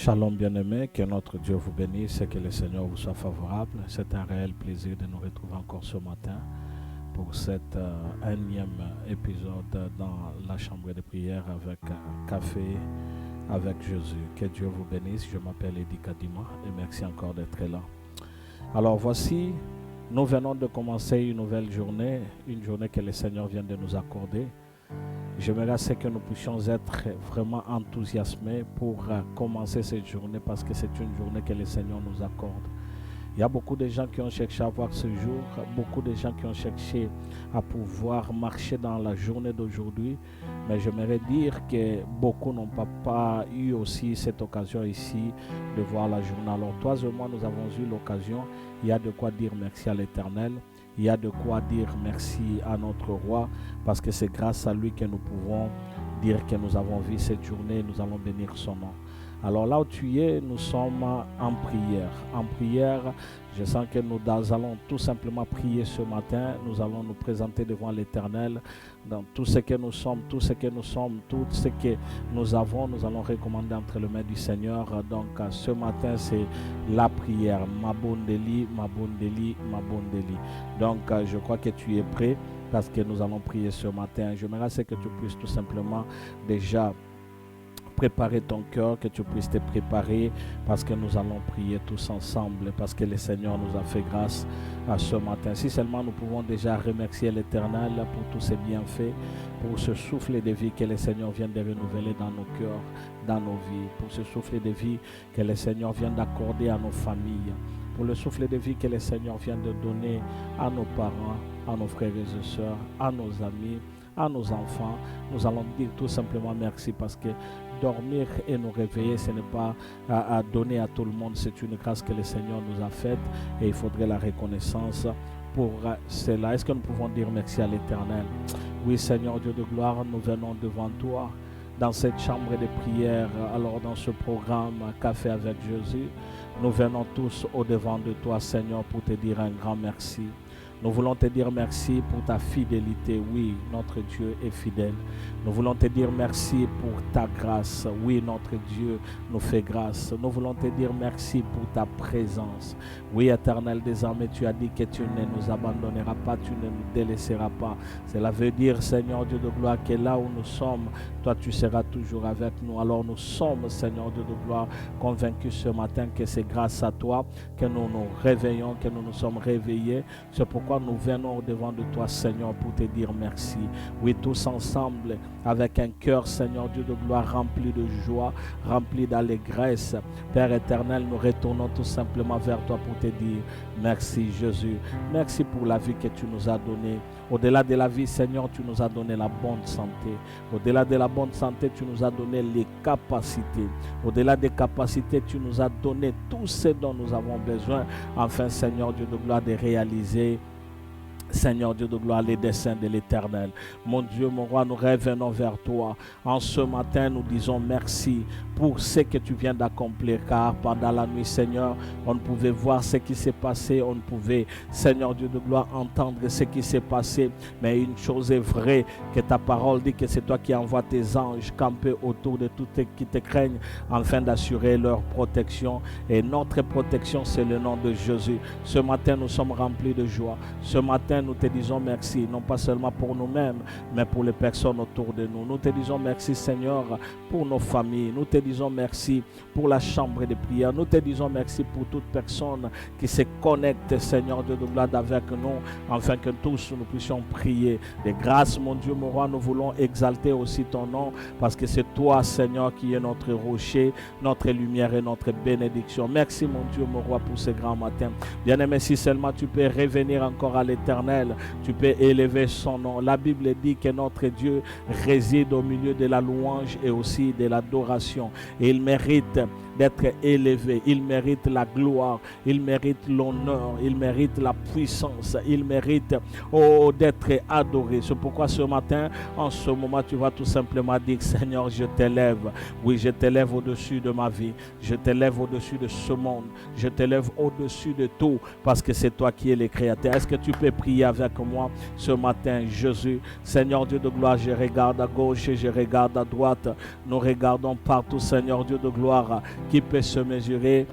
Shalom bien-aimés, que notre Dieu vous bénisse et que le Seigneur vous soit favorable. C'est un réel plaisir de nous retrouver encore ce matin pour cet énième épisode dans la chambre de prière avec Café avec Jésus. Que Dieu vous bénisse. Je m'appelle Eddie Kadima et merci encore d'être là. Alors voici, nous venons de commencer une nouvelle journée, une journée que le Seigneur vient de nous accorder. J'aimerais que nous puissions être vraiment enthousiasmés pour commencer cette journée parce que c'est une journée que le Seigneur nous accorde. Il y a beaucoup de gens qui ont cherché à voir ce jour, beaucoup de gens qui ont cherché à pouvoir marcher dans la journée d'aujourd'hui, mais j'aimerais dire que beaucoup n'ont pas eu aussi cette occasion ici de voir la journée. Alors toi et moi, nous avons eu l'occasion, il y a de quoi dire merci à l'Éternel. Il y a de quoi dire merci à notre roi parce que c'est grâce à lui que nous pouvons dire que nous avons vu cette journée et nous allons bénir son nom. Alors là où tu es, nous sommes en prière. En prière, je sens que nous allons tout simplement prier ce matin. Nous allons nous présenter devant l'Éternel dans tout ce que nous sommes, tout ce que nous avons. Nous allons recommander entre les mains du Seigneur. Donc ce matin, c'est la prière. Mabondeli, Mabondeli, Mabondeli. Donc je crois que tu es prêt parce que nous allons prier ce matin. J'aimerais que tu puisses tout simplement déjà préparer ton cœur, que tu puisses te préparer parce que nous allons prier tous ensemble, parce que le Seigneur nous a fait grâce à ce matin. Si seulement nous pouvons déjà remercier l'Éternel pour tous ses bienfaits, pour ce souffle de vie que le Seigneur vient de renouveler dans nos cœurs, dans nos vies, pour ce souffle de vie que le Seigneur vient d'accorder à nos familles, pour le souffle de vie que le Seigneur vient de donner à nos parents, à nos frères et sœurs, à nos amis, à nos enfants. Nous allons dire tout simplement merci parce que dormir et nous réveiller, ce n'est pas à donner à tout le monde. C'est une grâce que le Seigneur nous a faite et il faudrait la reconnaissance pour cela. Est-ce que nous pouvons dire merci à l'Éternel? Oui, Seigneur Dieu de gloire, nous venons devant toi dans cette chambre de prière. Alors dans ce programme Café avec Jésus, nous venons tous au-devant de toi, Seigneur, pour te dire un grand merci. Nous voulons te dire merci pour ta fidélité. Oui, notre Dieu est fidèle. Nous voulons te dire merci pour ta grâce. Oui, notre Dieu nous fait grâce. Nous voulons te dire merci pour ta présence. Oui, Éternel, désormais tu as dit que tu ne nous abandonneras pas, tu ne nous délaisseras pas. Cela veut dire, Seigneur Dieu de gloire, que là où nous sommes, toi tu seras toujours avec nous. Alors nous sommes, Seigneur Dieu de gloire, convaincus ce matin que c'est grâce à toi que nous nous réveillons, que nous nous sommes réveillés. C'est pourquoi nous venons au-devant de toi, Seigneur, pour te dire merci. Oui, tous ensemble, avec un cœur, Seigneur Dieu de gloire, rempli de joie, rempli d'allégresse. Père éternel, nous retournons tout simplement vers toi pour te dire merci, Jésus. Merci pour la vie que tu nous as donnée. Au-delà de la vie, Seigneur, tu nous as donné la bonne santé. Au-delà de la bonne santé, tu nous as donné les capacités. Au-delà des capacités, tu nous as donné tout ce dont nous avons besoin, afin, Seigneur Dieu de gloire, de réaliser, Seigneur Dieu de gloire, les desseins de l'Éternel. Mon Dieu, mon roi, nous revenons vers toi. En ce matin, nous disons merci pour ce que tu viens d'accomplir, car pendant la nuit, Seigneur, on ne pouvait voir ce qui s'est passé, on ne pouvait, Seigneur Dieu de gloire, entendre ce qui s'est passé, mais une chose est vraie, que ta parole dit que c'est toi qui envoies tes anges camper autour de tous ceux qui te craignent, afin d'assurer leur protection, et notre protection, c'est le nom de Jésus. Ce matin, nous sommes remplis de joie. Ce matin, nous te disons merci, non pas seulement pour nous-mêmes, mais pour les personnes autour de nous. Nous te disons merci, Seigneur, pour nos familles. Nous te disons merci pour la chambre de prière. Nous te disons merci pour toute personne qui se connecte, Seigneur Dieu de gloire, avec nous, afin que tous nous puissions prier. De grâce, mon Dieu, mon roi, nous voulons exalter aussi ton nom, parce que c'est toi, Seigneur, qui est notre rocher, notre lumière et notre bénédiction. Merci, mon Dieu, mon roi, pour ce grand matin. Bien-aimé, si seulement tu peux revenir encore à l'Éternel, tu peux élever son nom. La Bible dit que notre Dieu réside au milieu de la louange et aussi de l'adoration. Et il mérite d'être élevé, il mérite la gloire, il mérite l'honneur, il mérite la puissance, il mérite d'être adoré. C'est pourquoi ce matin, en ce moment, tu vas tout simplement dire, Seigneur, je t'élève. Oui, je t'élève au-dessus de ma vie, je t'élève au-dessus de ce monde, je t'élève au-dessus de tout, parce que c'est toi qui es le Créateur. Est-ce que tu peux prier avec moi ce matin, Jésus? Seigneur Dieu de gloire, je regarde à gauche et je regarde à droite. Nous regardons partout, Seigneur Dieu de gloire, qui peut se mesurer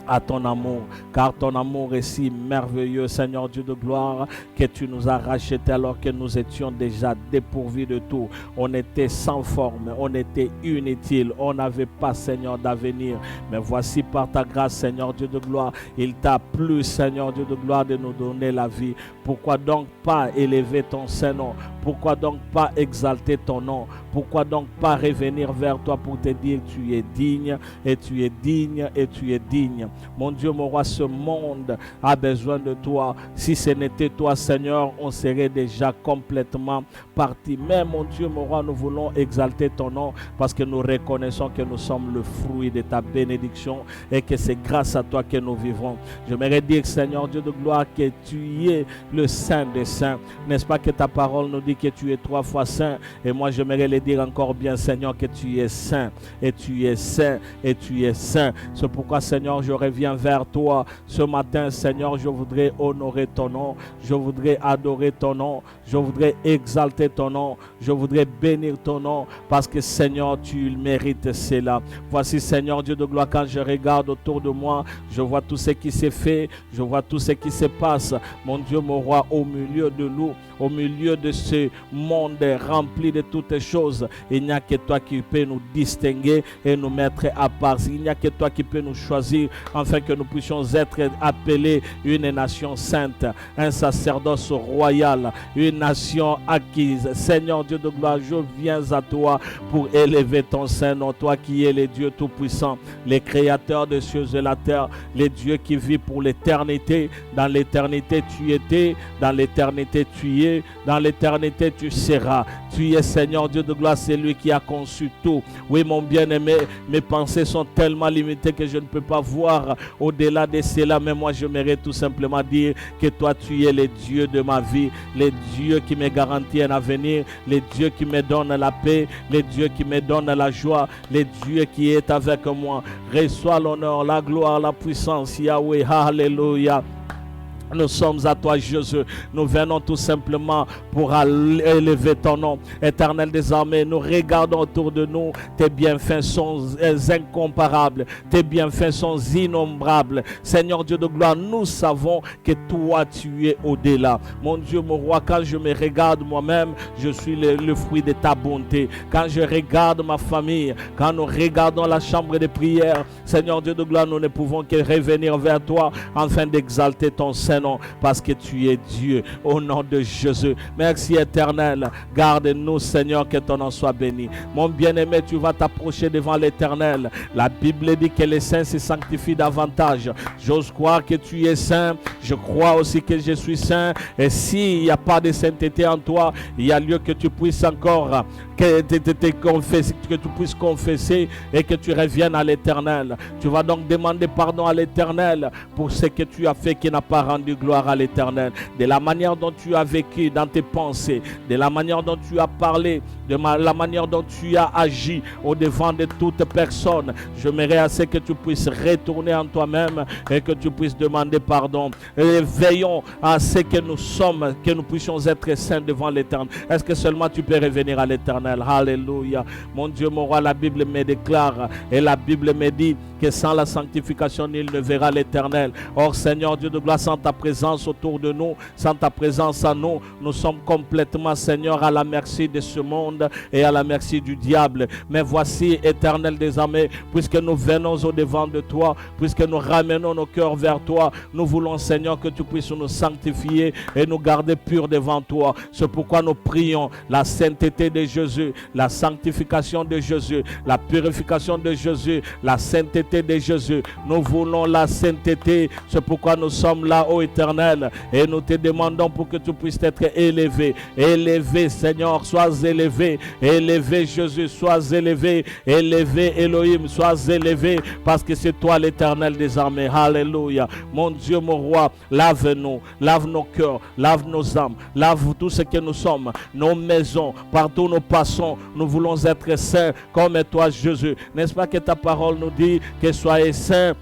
à ton amour, car ton amour est si merveilleux, Seigneur Dieu de gloire, que tu nous as rachetés alors que nous étions déjà dépourvus de tout. On était sans forme, on était inutile, on n'avait pas, Seigneur, d'avenir. Mais voici par ta grâce, Seigneur Dieu de gloire, il t'a plu, Seigneur Dieu de gloire, de nous donner la vie. Pourquoi donc pas élever ton Saint-Nom? Pourquoi donc pas exalter ton nom? Pourquoi donc pas revenir vers toi pour te dire tu es digne, et tu es digne, et tu es digne. Mon Dieu, mon roi, ce monde a besoin de toi. Si ce n'était toi, Seigneur, on serait déjà complètement parti. Mais mon Dieu, mon roi, nous voulons exalter ton nom parce que nous reconnaissons que nous sommes le fruit de ta bénédiction et que c'est grâce à toi que nous vivons. J'aimerais dire, Seigneur Dieu de gloire, que tu es le Saint des Saints. N'est-ce pas que ta parole nous dit que tu es 3 fois saint? Et moi, j'aimerais le dire encore bien, Seigneur, que tu es saint, et tu es saint, et tu es saint. C'est pourquoi, Seigneur, je reviens vers toi ce matin, Seigneur. Je voudrais honorer ton nom, je voudrais adorer ton nom, je voudrais exalter ton nom, je voudrais bénir ton nom, parce que, Seigneur, tu mérites cela. Voici, Seigneur Dieu de gloire, quand je regarde autour de moi, je vois tout ce qui s'est fait, je vois tout ce qui se passe, mon Dieu, mon roi, au milieu de nous, au milieu de ce monde rempli de toutes choses. Il n'y a que toi qui peux nous distinguer et nous mettre à part. Il n'y a que toi qui peux nous choisir afin que nous puissions être appelés une nation sainte, un sacerdoce royal, une nation acquise. Seigneur Dieu de gloire, je viens à toi pour élever ton Saint-Nom, toi qui es le Dieu Tout-Puissant, le Créateur des cieux et la terre, le Dieu qui vit pour l'éternité. Dans l'éternité tu étais, dans l'éternité tu es, dans l'éternité tu seras. Tu es, Seigneur Dieu de gloire, c'est lui qui a conçu tout. Oui, mon bien-aimé, mes pensées sont tellement limitées que je ne peux pas voir au-delà de cela, mais moi j'aimerais tout simplement dire que toi tu es le Dieu de ma vie, le Dieu qui me garantit un avenir, le Dieu qui me donne la paix, le Dieu qui me donne la joie, le Dieu qui est avec moi. Reçois l'honneur, la gloire, la puissance, Yahweh, alléluia. Nous sommes à toi, Jésus. Nous venons tout simplement pour élever ton nom. Éternel des armées, nous regardons autour de nous. Tes bienfaits sont incomparables. Tes bienfaits sont innombrables. Seigneur Dieu de gloire, nous savons que toi, tu es au-delà. Mon Dieu, mon roi, quand je me regarde moi-même, je suis le fruit de ta bonté. Quand je regarde ma famille, quand nous regardons la chambre de prière, Seigneur Dieu de gloire, nous ne pouvons que revenir vers toi afin d'exalter ton Saint-Nom, parce que tu es Dieu, au nom de Jésus. Merci éternel, garde-nous, Seigneur, que ton nom soit béni. Mon bien-aimé, tu vas t'approcher devant l'éternel. La Bible dit que les saints se sanctifient davantage. J'ose croire que tu es saint, je crois aussi que je suis saint, et s'il n'y a pas de sainteté en toi, il y a lieu que tu puisses encore que tu puisses confesser et que tu reviennes à l'éternel. Tu vas donc demander pardon à l'éternel pour ce que tu as fait qui n'a pas rendu gloire à l'éternel, de la manière dont tu as vécu dans tes pensées, de la manière dont tu as parlé, de la manière dont tu as agi au devant de toute personne. J'aimerais assez que tu puisses retourner en toi-même et que tu puisses demander pardon. Et veillons à ce que nous sommes, que nous puissions être saints devant l'éternel. Est-ce que seulement tu peux revenir à l'éternel? Alléluia. Mon Dieu, mon roi, la Bible me déclare et la Bible me dit que sans la sanctification, nul ne verra l'éternel. Or, Seigneur Dieu de gloire, sans ta présence autour de nous, sans ta présence à nous, nous sommes complètement, Seigneur, à la merci de ce monde et à la merci du diable. Mais voici, éternel des armées, puisque nous venons au devant de toi, puisque nous ramenons nos cœurs vers toi, nous voulons, Seigneur, que tu puisses nous sanctifier et nous garder purs devant toi. C'est pourquoi nous prions la sainteté de Jésus, la sanctification de Jésus, la purification de Jésus, la sainteté de Jésus. Nous voulons la sainteté. C'est pourquoi nous sommes là, ô éternel, et nous te demandons pour que tu puisses être élevé. Élevé, Seigneur, sois élevé. Élevé, Jésus, sois élevé. Élevé, Elohim, sois élevé, parce que c'est toi l'éternel des armées. Alléluia. Mon Dieu, mon roi, lave-nous, lave nos cœurs, lave nos âmes, lave tout ce que nous sommes, nos maisons, partout où nous passons. Nous voulons être saints comme toi, Jésus. N'est-ce pas que ta parole nous dit que soyez saints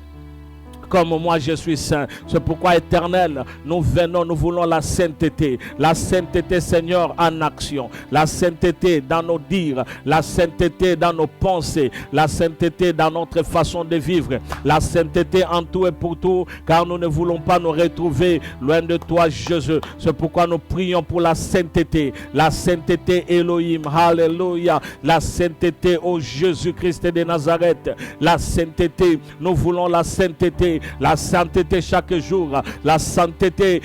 comme moi je suis saint. C'est pourquoi, Éternel, nous venons, nous voulons la sainteté. La sainteté, Seigneur, en action. La sainteté dans nos dires. La sainteté dans nos pensées. La sainteté dans notre façon de vivre. La sainteté en tout et pour tout, car nous ne voulons pas nous retrouver loin de toi, Jésus. C'est pourquoi nous prions pour la sainteté. La sainteté, Elohim. Alléluia. La sainteté, ô Jésus-Christ de Nazareth. La sainteté, nous voulons la sainteté. La sainteté chaque jour. La sainteté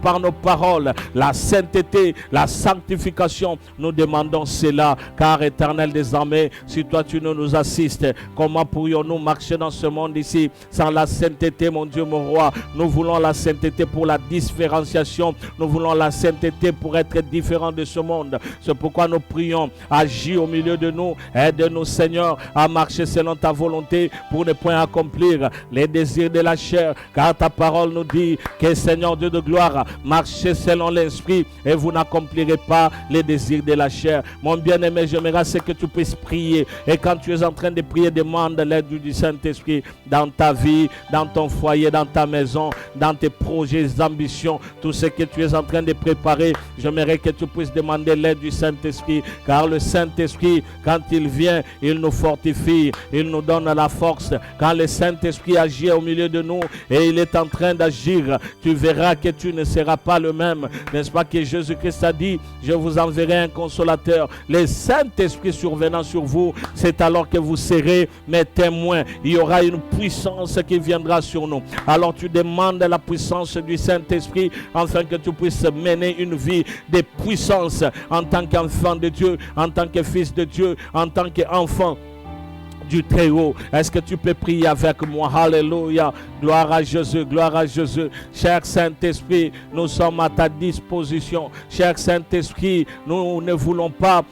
par nos paroles. La sainteté, la sanctification. Nous demandons cela, car Éternel des armées, si toi tu ne nous assistes, comment pourrions-nous marcher dans ce monde ici sans la sainteté, mon Dieu, mon roi? Nous voulons la sainteté pour la différenciation. Nous voulons la sainteté pour être différents de ce monde. C'est pourquoi nous prions, agis au milieu de nous. Aide-nous, Seigneur, à marcher selon ta volonté pour ne point accomplir les désirs de la chair. Car ta parole nous dit que, Seigneur Dieu de gloire, marchez selon l'esprit et vous n'accomplirez pas les désirs de la chair. Mon bien-aimé, j'aimerais que tu puisses prier. Et quand tu es en train de prier, demande l'aide du Saint-Esprit dans ta vie, dans ton foyer, dans ta maison, dans tes projets, ambitions, tout ce que tu es en train de préparer. J'aimerais que tu puisses demander l'aide du Saint-Esprit, car le Saint-Esprit, quand il vient, il nous fortifie, il nous donne la force. Quand le Saint-Esprit agit au milieu de nous et il est en train d'agir, tu verras que tu ne seras pas le même. N'est-ce pas que Jésus-Christ a dit, je vous enverrai un consolateur, le Saint-Esprit survenant sur vous, c'est alors que vous serez mes témoins. Il y aura une puissance qui viendra sur nous. Alors tu demandes la puissance du Saint-Esprit afin que tu puisses mener une vie de puissance en tant qu'enfant de Dieu, en tant que fils de Dieu, en tant qu'enfant du Très-Haut. Est-ce que tu peux prier avec moi? Alléluia. Gloire à Jésus, gloire à Jésus. Cher Saint-Esprit, nous sommes à ta disposition. Cher Saint-Esprit, nous ne voulons pas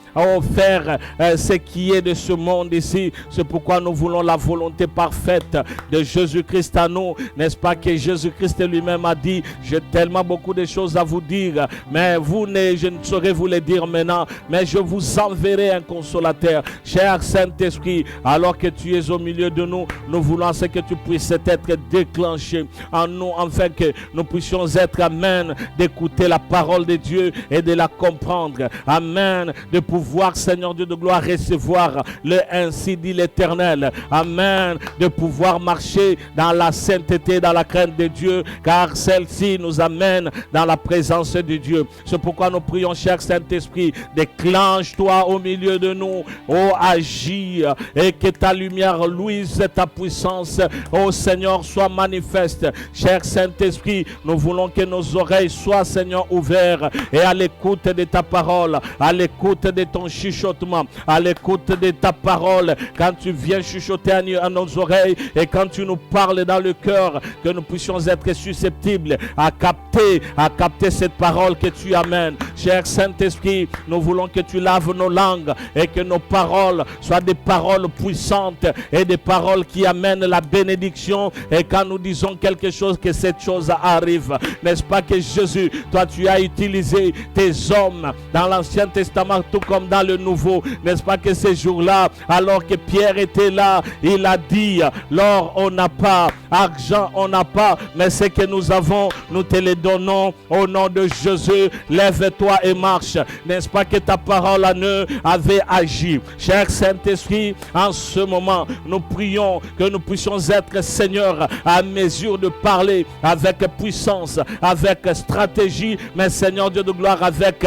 faire ce qui est de ce monde ici. C'est pourquoi nous voulons la volonté parfaite de Jésus-Christ à nous. N'est-ce pas que Jésus-Christ lui-même a dit, j'ai tellement beaucoup de choses à vous dire, mais je ne saurais vous les dire maintenant, mais je vous enverrai un consolateur. Cher Saint-Esprit, alors que tu es au milieu de nous, nous voulons que tu puisses être déclenché en nous, afin que nous puissions être, amen, d'écouter la parole de Dieu et de la comprendre. Amen. De pouvoir, Seigneur Dieu de gloire, recevoir le ainsi dit l'Éternel. Amen. De pouvoir marcher dans la sainteté, dans la crainte de Dieu, car celle-ci nous amène dans la présence de Dieu. C'est pourquoi nous prions, cher Saint-Esprit, déclenche-toi au milieu de nous, ô agis, et que ta lumière luise, ta puissance, ô Seigneur, soit manifeste. Cher Saint-Esprit, nous voulons que nos oreilles soient, Seigneur, ouvertes et à l'écoute de ta parole, à l'écoute de ton chuchotement, à l'écoute de ta parole, quand tu viens chuchoter à nos oreilles et quand tu nous parles dans le cœur, que nous puissions être susceptibles à capter cette parole que tu amènes. Cher Saint-Esprit, nous voulons que tu laves nos langues et que nos paroles soient des paroles puissantes et des paroles qui amènent la bénédiction, et quand nous disons quelque chose, que cette chose arrive. N'est-ce pas que Jésus, toi tu as utilisé tes hommes dans l'Ancien Testament tout comme dans le Nouveau. N'est-ce pas que ces jours-là, alors que Pierre était là, il a dit, l'or on n'a pas, argent on n'a pas, mais ce que nous avons, nous te le donnons au nom de Jésus. Lève-toi et marche. N'est-ce pas que ta parole en eux avait agi? Cher Saint-Esprit, en ce moment, nous prions que nous puissions être, Seigneur, à mesure de parler avec puissance, avec stratégie, mais Seigneur Dieu de gloire, avec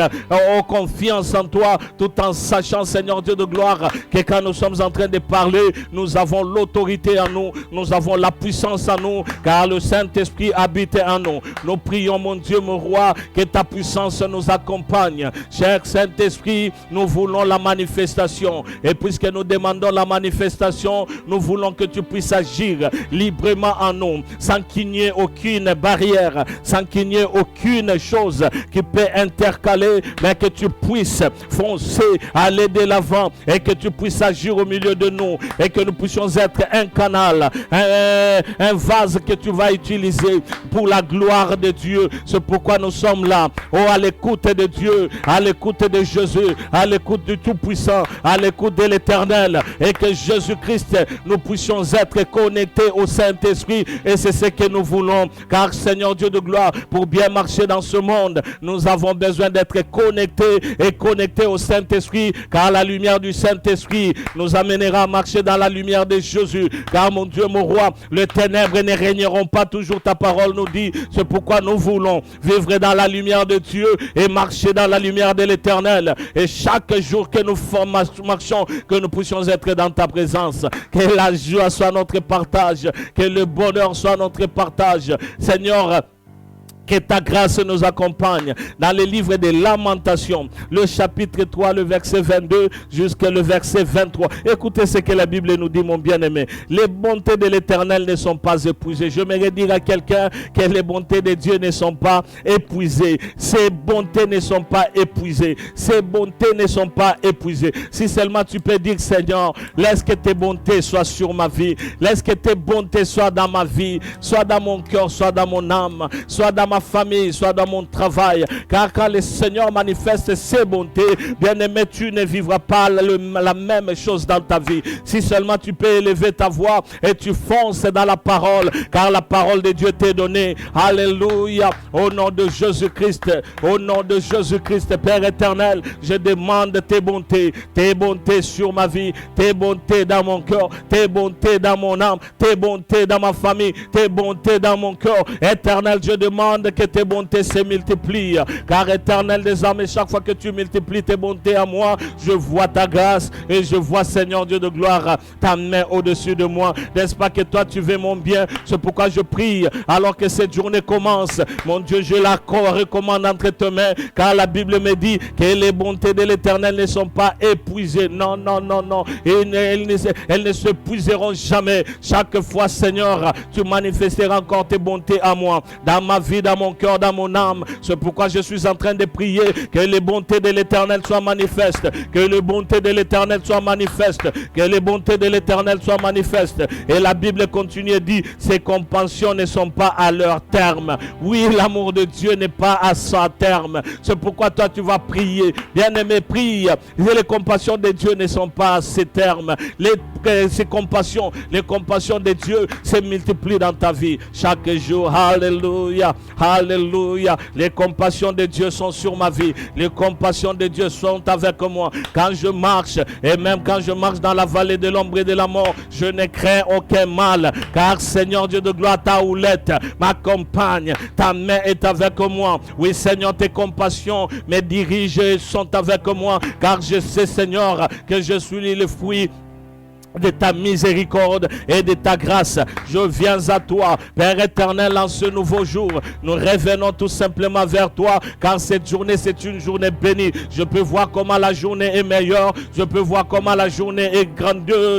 confiance en toi, tout en sachant, Seigneur Dieu de gloire, que quand nous sommes en train de parler, nous avons l'autorité en nous, nous avons la puissance en nous, car le Saint-Esprit habite en nous. Nous prions, mon Dieu, mon roi, que ta puissance nous accompagne. Cher Saint-Esprit, nous voulons la manifestation, et puisque nous demandons la manifestation, nous voulons que tu puisses agir librement en nous, sans qu'il n'y ait aucune barrière, sans qu'il n'y ait aucune chose qui peut intercaler, mais que tu puisses foncer, aller de l'avant, et que tu puisses agir au milieu de nous, et que nous puissions être un canal, un vase que tu vas utiliser pour la gloire de Dieu. C'est pourquoi nous sommes là, à l'écoute de de Dieu, à l'écoute de Jésus, à l'écoute du Tout-Puissant, à l'écoute de l'Éternel, et que Jésus-Christ, nous puissions être connectés au Saint-Esprit, et c'est ce que nous voulons, car Seigneur Dieu de gloire, pour bien marcher dans ce monde, nous avons besoin d'être connectés au Saint-Esprit, car la lumière du Saint-Esprit nous amènera à marcher dans la lumière de Jésus, car mon Dieu, mon roi, les ténèbres ne régneront pas toujours, ta parole nous dit. C'est pourquoi nous voulons vivre dans la lumière de Dieu et marcher dans la lumière de l'Éternel, et chaque jour que nous marchons, que nous puissions être dans ta présence, que la joie soit notre partage, que le bonheur soit notre partage, Seigneur. Que ta grâce nous accompagne. Dans le livre des Lamentations, le chapitre 3, le verset 22 jusqu'au verset 23. Écoutez ce que la Bible nous dit, mon bien-aimé. Les bontés de l'Éternel ne sont pas épuisées. J'aimerais dire à quelqu'un que les bontés de Dieu ne sont pas épuisées. Ces bontés ne sont pas épuisées. Ces bontés ne sont pas épuisées. Si seulement tu peux dire, Seigneur, laisse que tes bontés soient sur ma vie. Laisse que tes bontés soient dans ma vie, soit dans mon cœur, soit dans mon âme, soit dans ma famille, soit dans mon travail, car quand le Seigneur manifeste ses bontés, bien-aimé, tu ne vivras pas la même chose dans ta vie. Si seulement tu peux élever ta voix et tu fonces dans la parole, car la parole de Dieu t'est donnée. Alléluia, au nom de Jésus-Christ, au nom de Jésus-Christ, Père éternel, je demande tes bontés sur ma vie, tes bontés dans mon cœur, tes bontés dans mon âme, tes bontés dans ma famille, tes bontés dans mon cœur. Éternel, je demande que tes bontés se multiplient, car éternel des âmes, chaque fois que tu multiplies tes bontés à moi, je vois ta grâce et je vois, Seigneur Dieu de gloire, ta main au-dessus de moi. N'est-ce pas que toi tu veux mon bien? C'est pourquoi je prie alors que cette journée commence, mon Dieu, je la recommande entre tes mains, car la Bible me dit que les bontés de l'Éternel ne sont pas épuisées. Non, non, non, non, elles ne se épuiseront jamais. Chaque fois, Seigneur, tu manifesteras encore tes bontés à moi, dans ma vie, dans mon cœur, dans mon âme. C'est pourquoi je suis en train de prier que les bontés de l'Éternel soient manifestes, que les bontés de l'Éternel soient manifestes, que les bontés de l'Éternel soient manifestes. Et la Bible continue et dit, ses compassions ne sont pas à leur terme. Oui, l'amour de Dieu n'est pas à son terme. C'est pourquoi toi tu vas prier. Bien-aimé, prie. Et les compassions de Dieu ne sont pas à ses termes. Les compassions de Dieu se multiplient dans ta vie chaque jour. Alléluia. Alléluia. Les compassions de Dieu sont sur ma vie. Les compassions de Dieu sont avec moi. Quand je marche, et même quand je marche dans la vallée de l'ombre et de la mort, je ne crains aucun mal. Car Seigneur Dieu de gloire, ta houlette m'accompagne. Ta main est avec moi. Oui Seigneur, tes compassions me dirigent et sont avec moi. Car je sais Seigneur que je suis le fruit de ta miséricorde et de ta grâce. Je viens à toi, Père éternel, en ce nouveau jour. Nous revenons tout simplement vers toi, car cette journée, c'est une journée bénie. Je peux voir comment la journée est meilleure. Je peux voir comment la journée est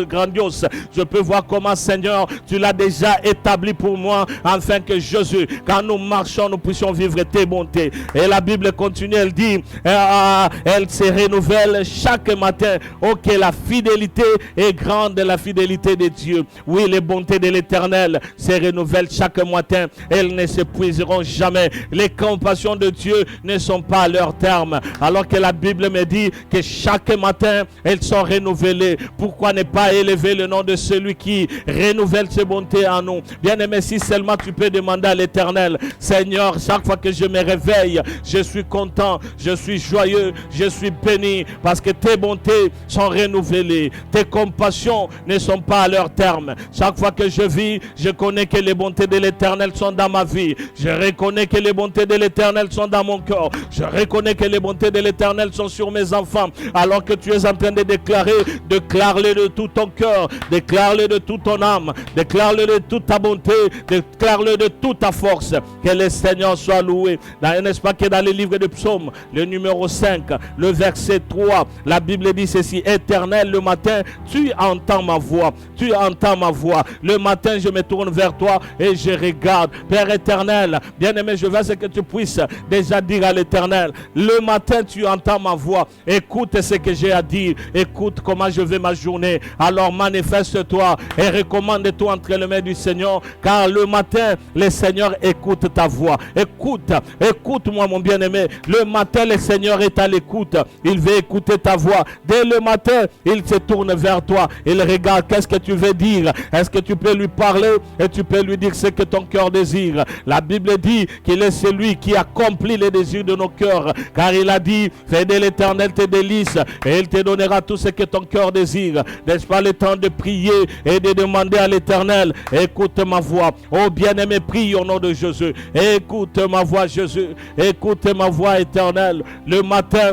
grandiose. Je peux voir comment, Seigneur, tu l'as déjà établi pour moi, afin que Jésus, quand nous marchons, nous puissions vivre tes bontés. Et la Bible continue, elle dit, elle se renouvelle chaque matin. Ok, la fidélité est grande de la fidélité de Dieu. Oui, les bontés de l'Éternel se renouvellent chaque matin. Elles ne s'épuiseront jamais. Les compassions de Dieu ne sont pas à leur terme. Alors que la Bible me dit que chaque matin, elles sont renouvelées. Pourquoi ne pas élever le nom de celui qui renouvelle ses bontés en nous? Bien-aimé, si seulement tu peux demander à l'Éternel, Seigneur, chaque fois que je me réveille, je suis content, je suis joyeux, je suis béni, parce que tes bontés sont renouvelées. Tes compassions ne sont pas à leur terme. Chaque fois que je vis, je connais que les bontés de l'Éternel sont dans ma vie. Je reconnais que les bontés de l'Éternel sont dans mon cœur. Je reconnais que les bontés de l'Éternel sont sur mes enfants. Alors que tu es en train de déclarer, déclare-le de tout ton cœur, déclare-le de toute ton âme, déclare-le de toute ta bonté, déclare-le de toute ta force. Que le Seigneur soit loué. N'est-ce pas que dans le livre de Psaumes, le numéro 5, le verset 3, la Bible dit ceci: Éternel, le matin, tu entends entends ma voix. Tu entends ma voix. Le matin, je me tourne vers toi et je regarde. Père éternel, bien-aimé, je veux ce que tu puisses déjà dire à l'Éternel. Le matin, tu entends ma voix. Écoute ce que j'ai à dire. Écoute comment je vais ma journée. Alors manifeste-toi et recommande-toi entre les mains du Seigneur, car le matin, le Seigneur écoute ta voix. Écoute-moi mon bien-aimé. Le matin, le Seigneur est à l'écoute. Il veut écouter ta voix. Dès le matin, il se tourne vers toi. Il regarde qu'est-ce que tu veux dire. Est-ce que tu peux lui parler et tu peux lui dire ce que ton cœur désire. La Bible dit qu'il est celui qui accomplit les désirs de nos cœurs, car il a dit, fais de l'Éternel tes délices et il te donnera tout ce que ton cœur désire. N'est-ce pas le temps de prier et de demander à l'Éternel, écoute ma voix. Oh bien-aimé, prie au nom de Jésus. Écoute ma voix, Jésus. Écoute ma voix, Éternel. Le matin,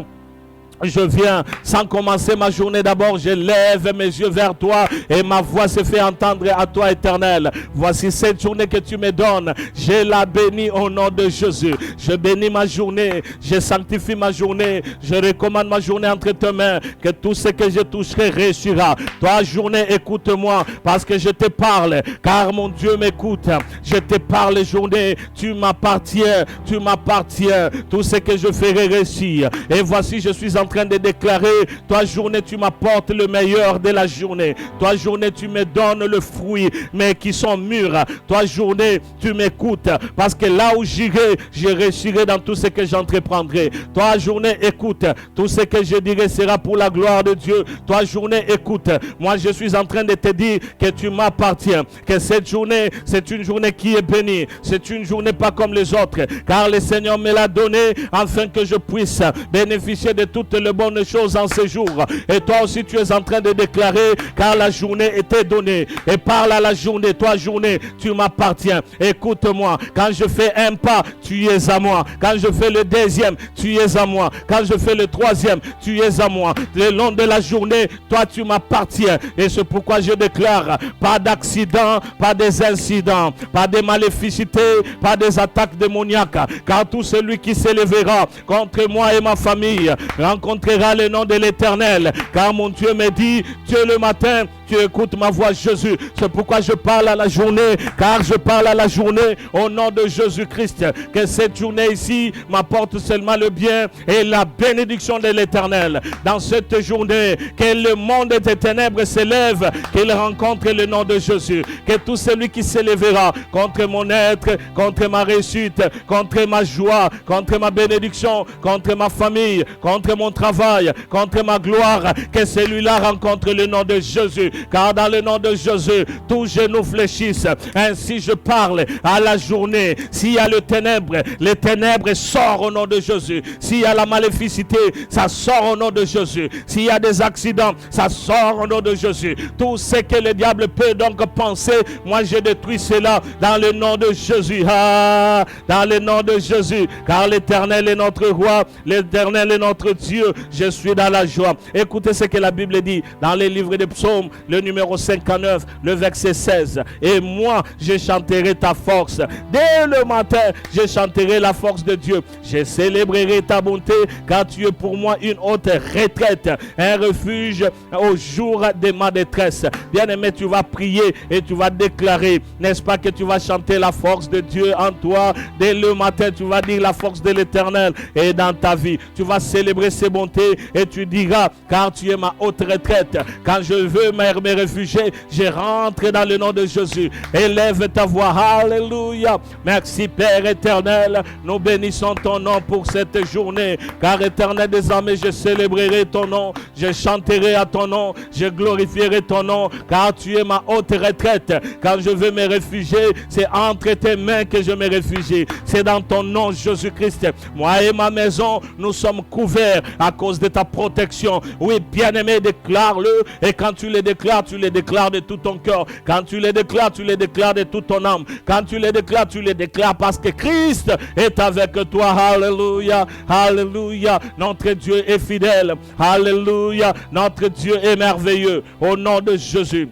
je viens sans commencer ma journée. D'abord, je lève mes yeux vers toi et ma voix se fait entendre à toi, Éternel. Voici cette journée que tu me donnes. Je la bénis au nom de Jésus. Je bénis ma journée. Je sanctifie ma journée. Je recommande ma journée entre tes mains. Que tout ce que je toucherai réussira. Toi, journée, écoute-moi parce que je te parle. Car mon Dieu m'écoute. Je te parle, journée. Tu m'appartiens. Tu m'appartiens. Tout ce que je ferai réussir. Et voici, je suis en train de déclarer, toi journée tu m'apportes le meilleur de la journée. Toi journée tu me donnes le fruit mais qui sont mûrs. Toi journée tu m'écoutes parce que là où j'irai, je réussirai dans tout ce que j'entreprendrai. Toi journée écoute, tout ce que je dirai sera pour la gloire de Dieu. Toi journée écoute, moi je suis en train de te dire que tu m'appartiens, que cette journée c'est une journée qui est bénie, c'est une journée pas comme les autres, car le Seigneur me l'a donné afin que je puisse bénéficier de toutes les bonnes choses en ce jour. Et toi aussi tu es en train de déclarer, car la journée était donnée. Et parle à la journée, toi journée, tu m'appartiens. Écoute-moi, quand je fais un pas, tu es à moi. Quand je fais le deuxième, tu es à moi. Quand je fais le troisième, tu es à moi. Le long de la journée, toi tu m'appartiens. Et c'est pourquoi je déclare, pas d'accident, pas des incidents, pas de maléficité, pas des attaques démoniaques. Car tout celui qui s'élèvera contre moi et ma famille rencontrera le nom de l'Éternel. Car mon Dieu me dit, Dieu le matin, tu écoutes ma voix, Jésus. C'est pourquoi je parle à la journée, car je parle à la journée au nom de Jésus-Christ. Que cette journée ici m'apporte seulement le bien et la bénédiction de l'Éternel. Dans cette journée, que le monde des ténèbres s'élève, qu'il rencontre le nom de Jésus. Que tout celui qui s'élèvera contre mon être, contre ma réussite, contre ma joie, contre ma bénédiction, contre ma famille, contre mon travail, contre ma gloire, que celui-là rencontre le nom de Jésus. Car dans le nom de Jésus, tous genoux fléchissent. Ainsi je parle à la journée. S'il y a les ténèbres sortent au nom de Jésus. S'il y a la maléficité, ça sort au nom de Jésus. S'il y a des accidents, ça sort au nom de Jésus. Tout ce que le diable peut donc penser, moi je détruis cela dans le nom de Jésus. Ah, dans le nom de Jésus. Car l'Éternel est notre roi, l'Éternel est notre Dieu. Je suis dans la joie. Écoutez ce que la Bible dit dans les livres des psaumes, le numéro 59, le verset 16. Et moi, je chanterai ta force. Dès le matin, je chanterai la force de Dieu. Je célébrerai ta bonté, car tu es pour moi une haute retraite, un refuge au jour de ma détresse. Bien-aimé, tu vas prier et tu vas déclarer, n'est-ce pas que tu vas chanter la force de Dieu en toi. Dès le matin, tu vas dire la force de l'Éternel est dans ta vie. Tu vas célébrer ses bontés et tu diras, car tu es ma haute retraite. Quand je veux me réfugier, je rentre dans le nom de Jésus. Élève ta voix. Alléluia. Merci Père éternel. Nous bénissons ton nom pour cette journée. Car éternel désormais, je célébrerai ton nom. Je chanterai à ton nom. Je glorifierai ton nom. Car tu es ma haute retraite. Quand je veux me réfugier, c'est entre tes mains que je me réfugie. C'est dans ton nom Jésus-Christ. Moi et ma maison, nous sommes couverts à cause de ta protection. Oui, bien-aimé, déclare-le. Et quand tu le déclares de tout ton cœur. Quand tu le déclares de toute ton âme. Quand tu le déclares parce que Christ est avec toi. Alléluia, alléluia. Notre Dieu est fidèle. Alléluia, notre Dieu est merveilleux. Au nom de Jésus.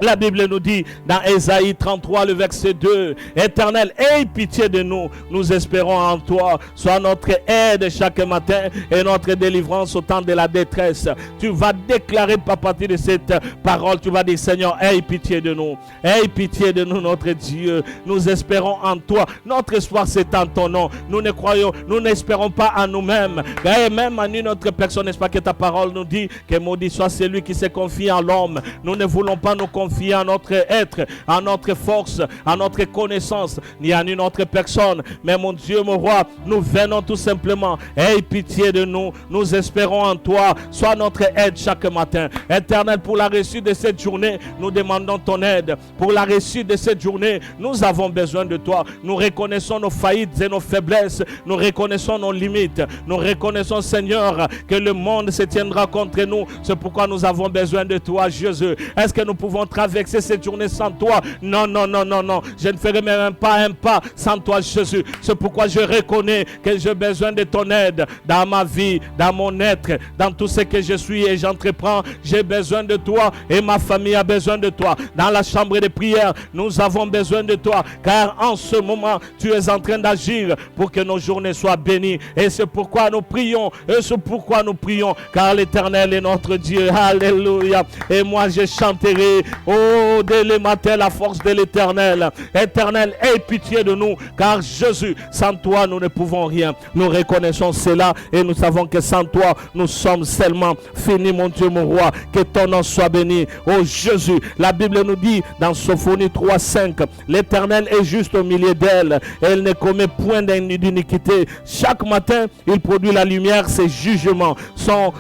La Bible nous dit dans Ésaïe 33, le verset 2, Éternel, aie pitié de nous, nous espérons en toi, sois notre aide chaque matin et notre délivrance au temps de la détresse. Tu vas déclarer à partir de cette parole, tu vas dire Seigneur, aie pitié de nous notre Dieu, nous espérons en toi, notre espoir c'est en ton nom, nous ne croyons, nous n'espérons pas en nous-mêmes, et même en une autre personne, n'est-ce pas que ta parole nous dit que maudit soit celui qui se confie en l'homme. Nous ne voulons pas nous confier à notre être, à notre force, à notre connaissance, ni à une autre personne. Mais mon Dieu, mon roi, nous venons tout simplement. Aie pitié de nous. Nous espérons en toi. Sois notre aide chaque matin. Éternel, pour la réussite de cette journée, nous demandons ton aide. Pour la réussite de cette journée, nous avons besoin de toi. Nous reconnaissons nos faillites et nos faiblesses. Nous reconnaissons nos limites. Nous reconnaissons, Seigneur, que le monde se tiendra contre nous. C'est pourquoi nous avons besoin de toi, Jésus. Est-ce que nous pouvons traverser cette journée sans toi? Non, non, non, non, non. Je ne ferai même pas un pas sans toi, Jésus. C'est pourquoi je reconnais que j'ai besoin de ton aide dans ma vie, dans mon être, dans tout ce que je suis et j'entreprends. J'ai besoin de toi et ma famille a besoin de toi. Dans la chambre de prière, nous avons besoin de toi, car en ce moment, tu es en train d'agir pour que nos journées soient bénies. Et c'est pourquoi nous prions, car l'Éternel est notre Dieu. Alléluia. Et moi, je chanterai, oh, dès le matin, la force de l'Éternel. Éternel, aie pitié de nous, car Jésus, sans toi, nous ne pouvons rien. Nous reconnaissons cela et nous savons que sans toi, nous sommes seulement finis, mon Dieu, mon roi. Que ton nom soit béni. Oh Jésus, la Bible nous dit dans Sophonie 3:5, l'Éternel est juste au milieu d'elle. Elle ne commet point d'iniquité. Chaque matin, il produit la lumière, ses jugements sans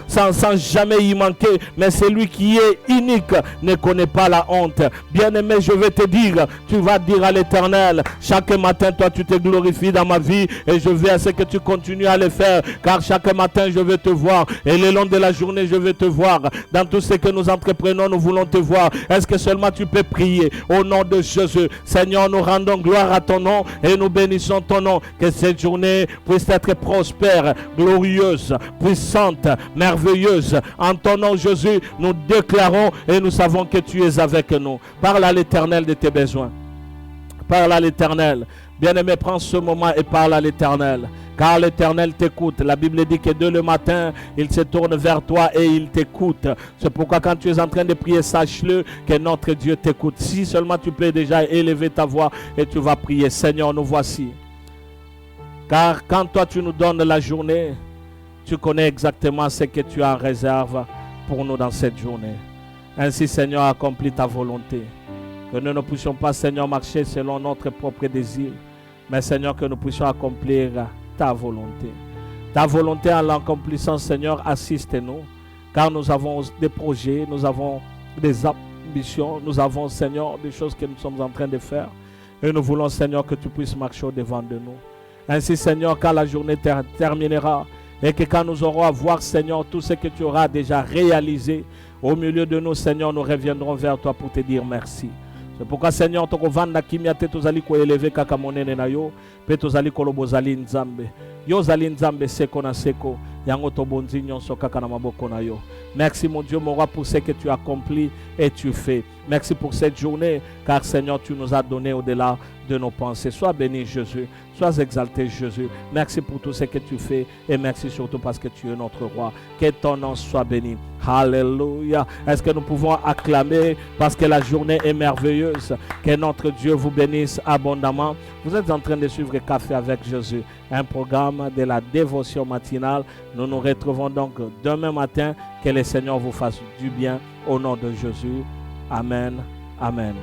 jamais y manquer. Mais celui qui est unique ne connaît pas la honte. Bien-aimé, je vais te dire, tu vas dire à l'Éternel, chaque matin, toi, tu te glorifies dans ma vie et je veux à ce que tu continues à le faire, car chaque matin, je veux te voir et le long de la journée, je veux te voir. Dans tout ce que nous entreprenons, nous voulons te voir. Est-ce que seulement tu peux prier au nom de Jésus? Seigneur, nous rendons gloire à ton nom et nous bénissons ton nom. Que cette journée puisse être prospère, glorieuse, puissante, merveilleuse. En ton nom, Jésus, nous déclarons et nous savons que tu es avec nous. Parle à l'Éternel de tes besoins. Parle à l'Éternel. Bien-aimé, prends ce moment et parle à l'Éternel. Car l'Éternel t'écoute. La Bible dit que dès le matin, il se tourne vers toi et il t'écoute. C'est pourquoi quand tu es en train de prier, sache-le que notre Dieu t'écoute. Si seulement tu peux déjà élever ta voix et tu vas prier. Seigneur, nous voici. Car quand toi tu nous donnes la journée, tu connais exactement ce que tu as en réserve pour nous dans cette journée. Ainsi, Seigneur, accomplis ta volonté. Que nous ne puissions pas, Seigneur, marcher selon notre propre désir, mais Seigneur, que nous puissions accomplir ta volonté. Ta volonté en l'accomplissant, Seigneur, assiste-nous, car nous avons des projets, nous avons des ambitions, nous avons, Seigneur, des choses que nous sommes en train de faire. Et nous voulons, Seigneur, que tu puisses marcher au-devant de nous. Ainsi, Seigneur, quand la journée terminera, et que quand nous aurons à voir, Seigneur, tout ce que tu auras déjà réalisé, au milieu de nous, Seigneur, nous reviendrons vers toi pour te dire merci. C'est pourquoi, Seigneur, tokovanda kimia te tozali ko eleve kaka monene na yo, pe tozali kolobo zali nzambe. Yo zali nzambe seko na seko, yango tobonzi nyonso kaka na maboko na yo. Merci mon Dieu, mon roi, pour ce que tu accomplis et tu fais. Merci pour cette journée, car Seigneur, tu nous as donné au-delà de nos pensées. Sois béni, Jésus. Sois exalté, Jésus. Merci pour tout ce que tu fais et merci surtout parce que tu es notre roi. Que ton nom soit béni. Alléluia. Est-ce que nous pouvons acclamer parce que la journée est merveilleuse? Que notre Dieu vous bénisse abondamment. Vous êtes en train de suivre Café avec Jésus, un programme de la dévotion matinale. Nous nous retrouvons donc demain matin. Que le Seigneur vous fasse du bien au nom de Jésus. Amen. Amen.